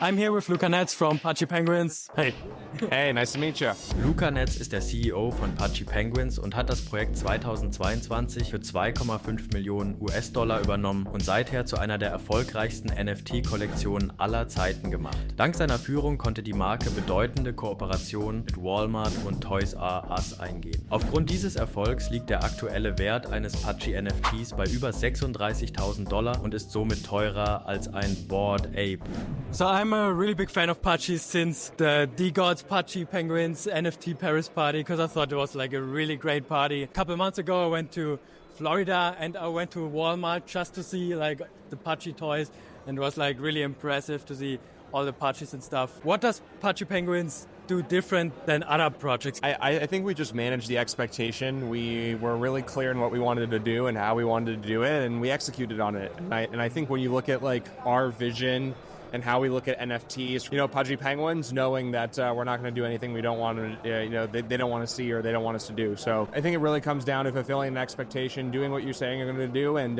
I'm here with Luca Netz from Pudgy Penguins. Hey. Hey, nice to meet you. Luca Netz ist der CEO von Pudgy Penguins und hat das Projekt 2022 für 2,5 Millionen US-Dollar übernommen und seither zu einer der erfolgreichsten NFT-Kollektionen aller Zeiten gemacht. Dank seiner Führung konnte die Marke bedeutende Kooperationen mit Walmart und Toys R Us eingehen. Aufgrund dieses Erfolgs liegt der aktuelle Wert eines Pudgy NFTs bei über $36.000 und ist somit teurer als ein Bored Ape. So I'm a really big fan of Pudgy since the Gods Pudgy Penguins NFT Paris party, because I thought it was like a really great party. A couple months ago I went to Florida and I went to Walmart just to see like the Pudgy toys, and it was like really impressive to see all the Pudgys and stuff. What does Pudgy Penguins do different than other projects? I think we just managed the expectation. We were really clear in what we wanted to do and how we wanted to do it, and we executed on it. And I think when you look at like our vision and how we look at NFTs, Pudgy Penguins, knowing that we're not going to do anything we don't want to, they don't want to see or they don't want us to do. So I think it really comes down to fulfilling an expectation, doing what you're saying you're going to do, and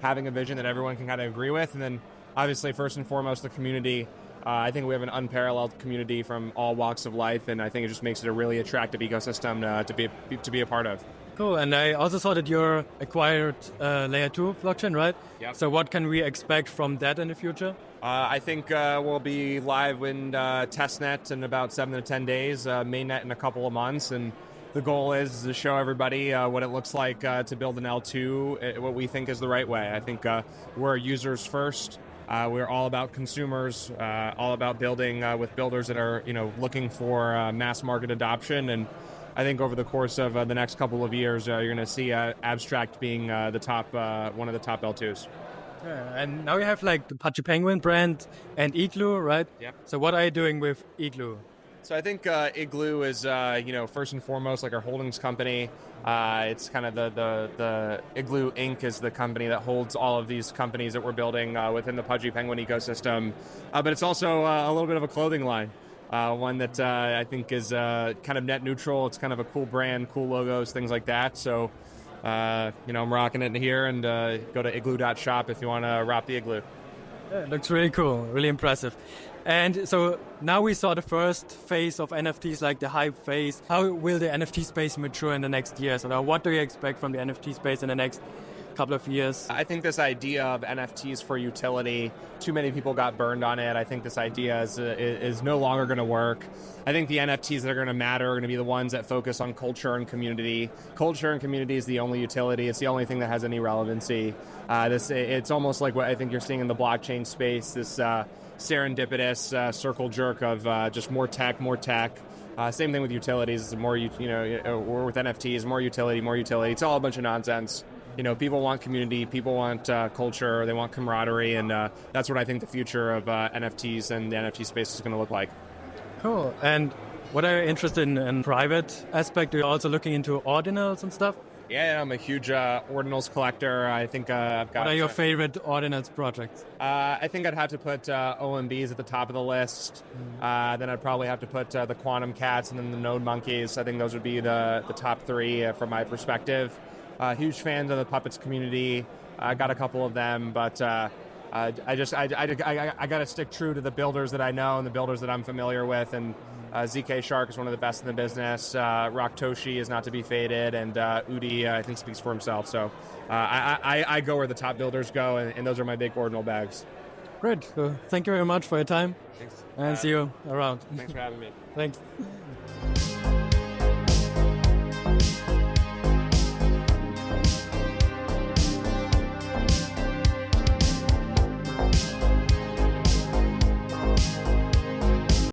having a vision that everyone can kind of agree with. And then obviously, first and foremost, the community. I think we have an unparalleled community from all walks of life, and I think it just makes it a really attractive ecosystem to be a part of. Cool, and I also saw that you're acquired Layer 2 blockchain, right? Yeah. So what can we expect from that in the future? I think we'll be live in testnet in about 7 to 10 days, mainnet in a couple of months, and the goal is to show everybody what it looks like to build an L2, what we think is the right way. I think we're users first. We're all about consumers, all about building with builders that are, looking for mass market adoption. And I think over the course of the next couple of years, you're going to see Abstract being the top, one of the top L2s. Yeah, and now you have like the Pudgy Penguin brand and Igloo, right? Yep. So what are you doing with Igloo? So I think Igloo is, first and foremost like our holdings company. It's kind of the Igloo Inc. is the company that holds all of these companies that we're building within the Pudgy Penguin ecosystem. But it's also a little bit of a clothing line, one that I think is kind of net neutral. It's kind of a cool brand, cool logos, things like that. So, I'm rocking it here, and go to igloo.shop if you want to rock the Igloo. Yeah, it looks really cool, really impressive. And so now we saw the first phase of NFTs, like the hype phase. How will the NFT space mature in the next years? Or what do you expect from the NFT space in the next couple of years? I think this idea of NFTs for utility, too many people got burned on it. I think this idea is no longer going to work. I think the NFTs that are going to matter are going to be the ones that focus on culture and community. Culture and community is the only utility. It's the only thing that has any relevancy. It's almost like what I think you're seeing in the blockchain space, this serendipitous circle jerk of just more tech. Same thing with utilities. More, or with NFTs, more utility. It's all a bunch of nonsense. People want community, people want culture, they want camaraderie, and that's what I think the future of NFTs and the NFT space is going to look like. Cool. And what are you interested in private aspect? Are you also looking into ordinals and stuff? Yeah, I'm a huge ordinals collector. I think I've got... What are your favorite ordinals projects? I think I'd have to put OMBs at the top of the list. Then I'd probably have to put the Quantum Cats and then the Node Monkeys. I think those would be the top three from my perspective. Huge fans of the Puppets community. I got a couple of them, but I got to stick true to the builders that I know and the builders that I'm familiar with. And ZK Shark is one of the best in the business. Raktoshi is not to be faded, and Udi I think speaks for himself. So I go where the top builders go, and those are my big ordinal bags. Great. So thank you very much for your time. Thanks. And see you around. Thanks for having me. Thanks.